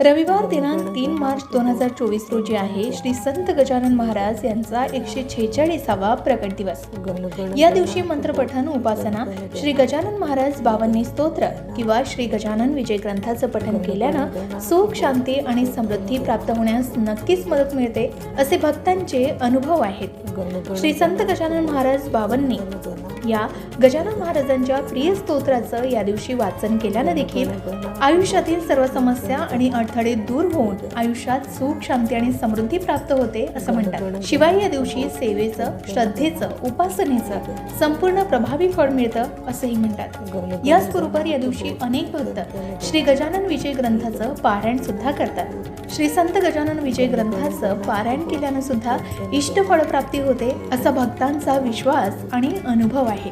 रविवार दिनांक 3 मार्च 2024 रोजी आहे श्री संत गजानन महाराज यांचा 146वा प्रकट दिवस। या दिवशी मंत्रपठन, उपासना, श्री गजानन महाराज 52 स्तोत्र किंवा श्री गजानन विजय ग्रंथाचं पठन केल्यानं सुख, शांती आणि समृद्धी प्राप्त होण्यास नक्कीच मदत मिळते असे भक्तांचे अनुभव आहेत। श्री संत गजानन महाराज 52 या गजानन महाराजांच्या प्रिय स्तोत्राचं या दिवशी वाचन केल्यानं देखील आयुष्यातील सर्व समस्या आणि अडथळे दूर होऊन आयुष्यात सुख, शांती आणि समृद्धी प्राप्त होते असं म्हणतात। शिवाय या दिवशी सेवेचं, श्रद्धेचं, उपासनेचं संपूर्ण प्रभावी फळ मिळतं असंही म्हणतात। याचबरोबर या दिवशी अनेक भक्त श्री गजानन विजय ग्रंथाचं पारायण सुद्धा करतात। श्री संत गजानन विजय ग्रंथाचं पारायण केल्यानं सुद्धा इष्ट फळप्राप्ती होते असा भक्तांचा विश्वास आणि अनुभव आहे।